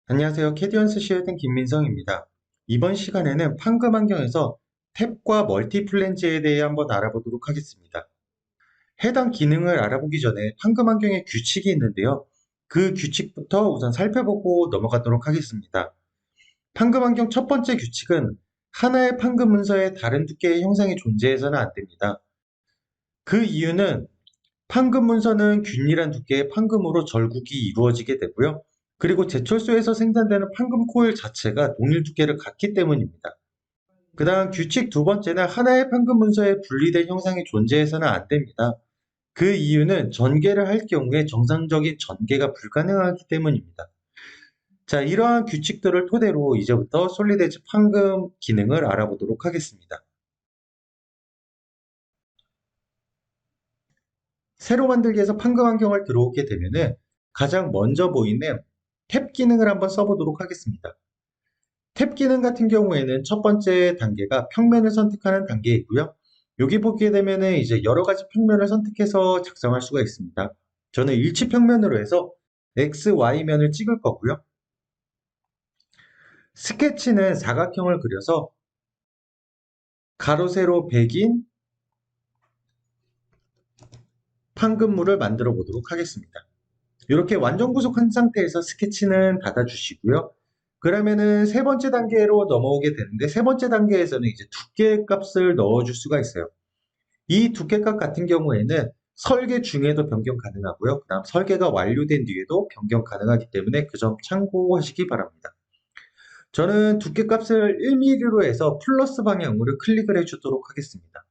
안녕하세요. 캐디언스 시어든 김민성입니다. 이번 시간에는 판금 환경에서 탭과 멀티 플랜지에 대해 한번 알아보도록 하겠습니다. 해당 기능을 알아보기 전에 판금 환경에 규칙이 있는데요. 그 규칙부터 우선 살펴보고 넘어가도록 하겠습니다. 판금 환경 첫 번째 규칙은 하나의 판금 문서에 다른 두께의 형상이 존재해서는 안 됩니다. 그 이유는 판금 문서는 균일한 두께의 판금으로 절국이 이루어지게 되고요. 그리고 제철소에서 생산되는 판금 코일 자체가 동일 두께를 갖기 때문입니다. 그 다음 규칙 두 번째는 하나의 판금 문서에 분리된 형상이 존재해서는 안 됩니다. 그 이유는 전개를 할 경우에 정상적인 전개가 불가능하기 때문입니다. 자, 이러한 규칙들을 토대로 이제부터 솔리드엣지 판금 기능을 알아보도록 하겠습니다. 새로 만들기에서 판금 환경을 들어오게 되면은 가장 먼저 보이는 탭 기능을 한번 써보도록 하겠습니다. 탭 기능 같은 경우에는 첫 번째 단계가 평면을 선택하는 단계이고요. 여기 보게 되면은 이제 여러 가지 평면을 선택해서 작성할 수가 있습니다. 저는 일치평면으로 해서 X, Y면을 찍을 거고요. 스케치는 사각형을 그려서 가로, 세로 100인 판금물을 만들어 보도록 하겠습니다. 이렇게 완전 구속한 상태에서 스케치는 닫아주시고요. 그러면은 세 번째 단계로 넘어오게 되는데 세 번째 단계에서는 이제 두께 값을 넣어줄 수가 있어요. 이 두께값 같은 경우에는 설계 중에도 변경 가능하고요. 그 다음 설계가 완료된 뒤에도 변경 가능하기 때문에 그 점 참고하시기 바랍니다. 저는 두께값을 1mm로 해서 플러스 방향으로 클릭을 해주도록 하겠습니다.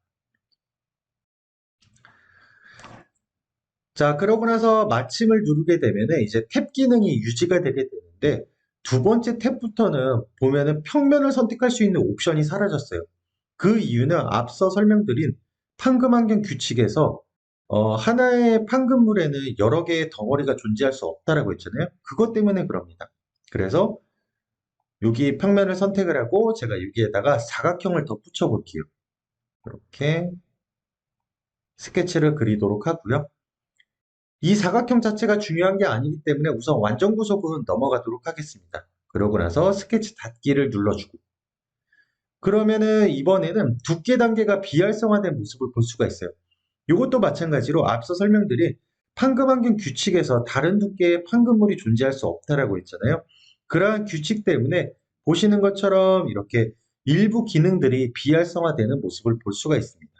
자, 그러고 나서 마침을 누르게 되면은 이제 탭 기능이 유지가 되게 되는데 두 번째 탭부터는 보면은 평면을 선택할 수 있는 옵션이 사라졌어요. 그 이유는 앞서 설명드린 판금 환경 규칙에서 하나의 판금물에는 여러 개의 덩어리가 존재할 수 없다라고 했잖아요. 그것 때문에 그럽니다. 그래서 여기 평면을 선택을 하고 제가 여기에다가 사각형을 더 붙여볼게요. 이렇게 스케치를 그리도록 하고요. 이 사각형 자체가 중요한 게 아니기 때문에 우선 완전 구속은 넘어가도록 하겠습니다. 그러고 나서 스케치 닫기를 눌러주고 그러면은 이번에는 두께 단계가 비활성화된 모습을 볼 수가 있어요. 이것도 마찬가지로 앞서 설명드린 판금 환경 규칙에서 다른 두께의 판금물이 존재할 수 없다라고 했잖아요. 그러한 규칙 때문에 보시는 것처럼 이렇게 일부 기능들이 비활성화되는 모습을 볼 수가 있습니다.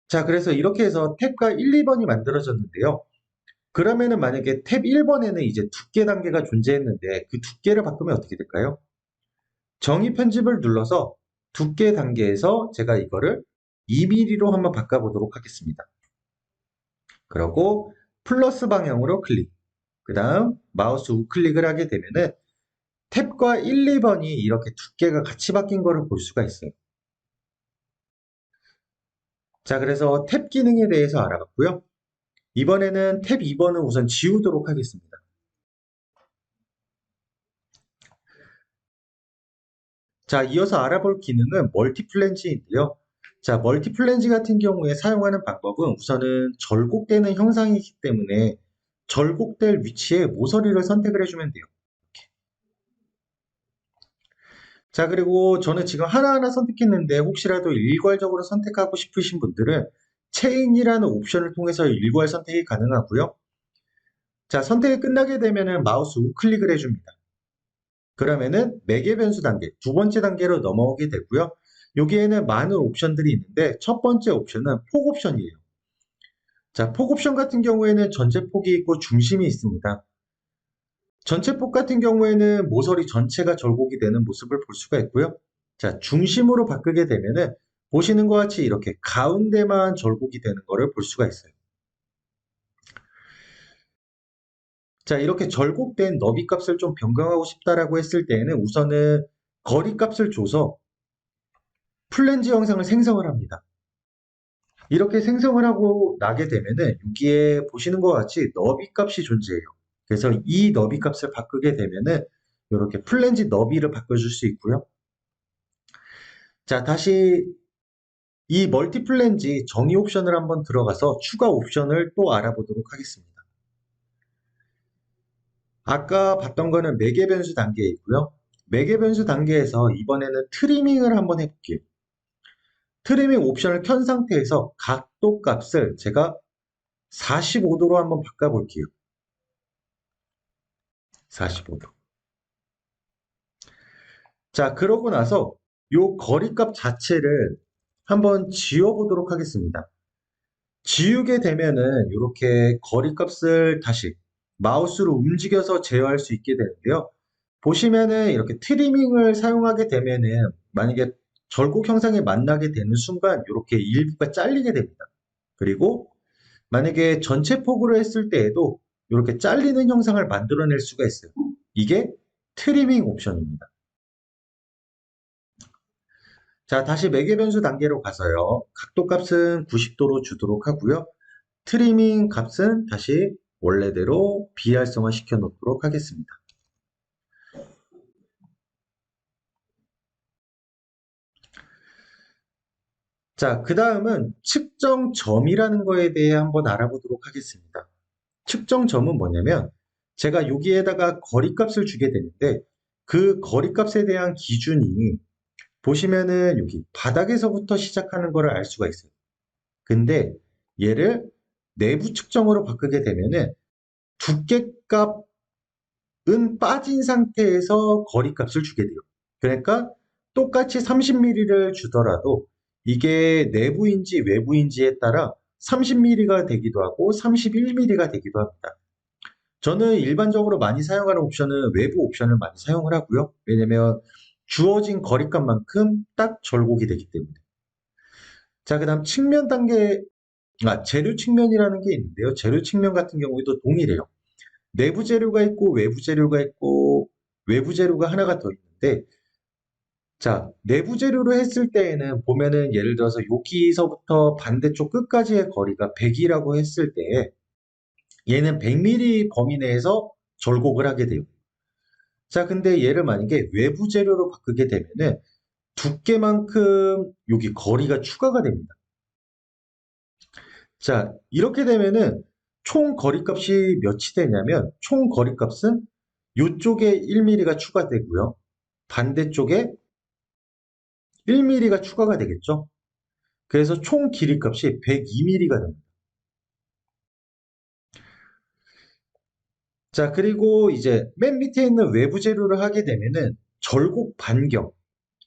자, 그래서 이렇게 해서 탭과 1, 2번이 만들어졌는데요. 그러면은 만약에 탭 1번에는 이제 두께 단계가 존재했는데 그 두께를 바꾸면 어떻게 될까요? 정의 편집을 눌러서 두께 단계에서 제가 이거를 2mm로 한번 바꿔보도록 하겠습니다. 그리고 플러스 방향으로 클릭. 그 다음 마우스 우클릭을 하게 되면은 탭과 1, 2번이 이렇게 두께가 같이 바뀐 거를 볼 수가 있어요. 자, 그래서 탭 기능에 대해서 알아봤고요. 이번에는 탭 2번은 우선 지우도록 하겠습니다. 자, 이어서 알아볼 기능은 멀티플랜지인데요. 자, 멀티플랜지 같은 경우에 사용하는 방법은 우선은 절곡되는 형상이기 때문에 절곡될 위치에 모서리를 선택을 해주면 돼요. 자, 그리고 저는 지금 하나하나 선택했는데 혹시라도 일괄적으로 선택하고 싶으신 분들은 체인이라는 옵션을 통해서 일괄 선택이 가능하고요. 자, 선택이 끝나게 되면은 마우스 우클릭을 해줍니다. 그러면은 매개 변수 단계, 두 번째 단계로 넘어오게 되고요. 여기에는 많은 옵션들이 있는데 첫 번째 옵션은 폭 옵션이에요. 자, 폭 옵션 같은 경우에는 전체 폭이 있고 중심이 있습니다. 전체 폭 같은 경우에는 모서리 전체가 절곡이 되는 모습을 볼 수가 있고요. 자, 중심으로 바꾸게 되면은 보시는 것 같이 이렇게 가운데만 절곡이 되는 것을 볼 수가 있어요. 자, 이렇게 절곡된 너비 값을 좀 변경하고 싶다라고 했을 때에는 우선은 거리 값을 줘서 플랜지 영상을 생성을 합니다. 이렇게 생성을 하고 나게 되면은 여기에 보시는 것 같이 너비 값이 존재해요. 그래서 이 너비 값을 바꾸게 되면은 이렇게 플랜지 너비를 바꿔줄 수 있고요. 자, 다시 이 멀티 플랜지 정의 옵션을 한번 들어가서 추가 옵션을 또 알아보도록 하겠습니다. 아까 봤던 거는 매개 변수 단계에 있고요. 매개 변수 단계에서 이번에는 트리밍을 한번 해볼게요. 트리밍 옵션을 켠 상태에서 각도 값을 제가 45도로 한번 바꿔볼게요. 45도. 자, 그러고 나서 요 거리값 자체를 한번 지워보도록 하겠습니다. 지우게 되면은 이렇게 거리값을 다시 마우스로 움직여서 제어할 수 있게 되는데요. 보시면은 이렇게 트리밍을 사용하게 되면은 만약에 절곡 형상에 만나게 되는 순간 이렇게 일부가 잘리게 됩니다. 그리고 만약에 전체 폭으로 했을 때에도 이렇게 잘리는 형상을 만들어낼 수가 있어요. 이게 트리밍 옵션입니다. 자, 다시 매개 변수 단계로 가서요. 각도 값은 90도로 주도록 하고요. 트리밍 값은 다시 원래대로 비활성화 시켜 놓도록 하겠습니다. 자, 그 다음은 측정점이라는 거에 대해 한번 알아보도록 하겠습니다. 측정점은 뭐냐면 제가 여기에다가 거리값을 주게 되는데 그 거리값에 대한 기준이 보시면은 여기 바닥에서부터 시작하는 거를 알 수가 있어요. 근데 얘를 내부 측정으로 바꾸게 되면은 두께값은 빠진 상태에서 거리값을 주게 돼요. 그러니까 똑같이 30mm를 주더라도 이게 내부인지 외부인지에 따라 30mm가 되기도 하고 31mm가 되기도 합니다. 저는 일반적으로 많이 사용하는 옵션은 외부 옵션을 많이 사용을 하고요. 왜냐면 주어진 거리값만큼 딱 절곡이 되기 때문에. 자, 그 다음 측면 단계, 재료 측면이라는 게 있는데요. 재료 측면 같은 경우에도 동일해요. 내부 재료가 있고 외부 재료가 있고 외부 재료가 하나가 더 있는데 자, 내부 재료로 했을 때에는 보면은 예를 들어서 여기서부터 반대쪽 끝까지의 거리가 100이라고 했을 때 얘는 100mm 범위 내에서 절곡을 하게 돼요. 자, 근데 얘를 만약에 외부 재료로 바꾸게 되면은 두께만큼 여기 거리가 추가가 됩니다. 자, 이렇게 되면은 총 거리값이 몇이 되냐면 총 거리값은 이쪽에 1mm가 추가되고요. 반대쪽에 1mm가 추가가 되겠죠. 그래서 총 길이값이 102mm가 됩니다. 자, 그리고 이제 맨 밑에 있는 외부 재료를 하게 되면은 절곡 반경.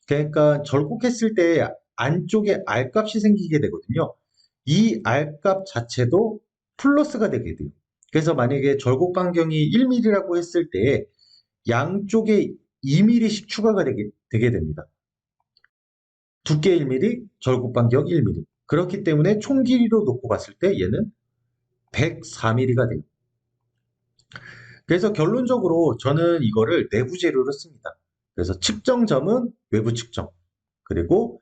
그러니까 절곡했을 때 안쪽에 R값이 생기게 되거든요. 이 R값 자체도 플러스가 되게 돼요. 그래서 만약에 절곡 반경이 1mm라고 했을 때 양쪽에 2mm씩 추가가 되게 됩니다. 두께 1mm, 절곡 반경 1mm. 그렇기 때문에 총 길이로 놓고 봤을 때 얘는 104mm가 돼요. 그래서 결론적으로 저는 이거를 내부 재료로 씁니다. 그래서 측정점은 외부 측정, 그리고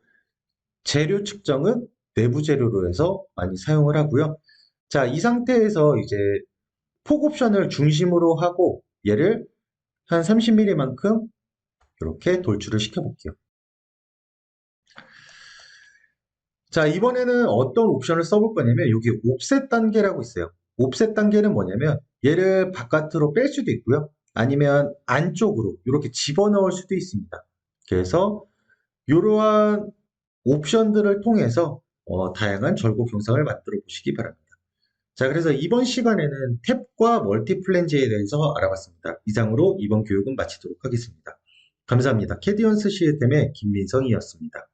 재료 측정은 내부 재료로 해서 많이 사용을 하고요. 자, 이 상태에서 이제 폭 옵션을 중심으로 하고 얘를 한 30mm만큼 이렇게 돌출을 시켜볼게요. 자, 이번에는 어떤 옵션을 써볼 거냐면 여기 옵셋 단계라고 있어요. 옵셋 단계는 뭐냐면 얘를 바깥으로 뺄 수도 있고요. 아니면 안쪽으로 이렇게 집어넣을 수도 있습니다. 그래서 이러한 옵션들을 통해서 다양한 절곡 영상을 만들어 보시기 바랍니다. 자, 그래서 이번 시간에는 탭과 멀티플랜지에 대해서 알아봤습니다. 이상으로 이번 교육은 마치도록 하겠습니다. 감사합니다. 캐디언스 시스템의 김민성이었습니다.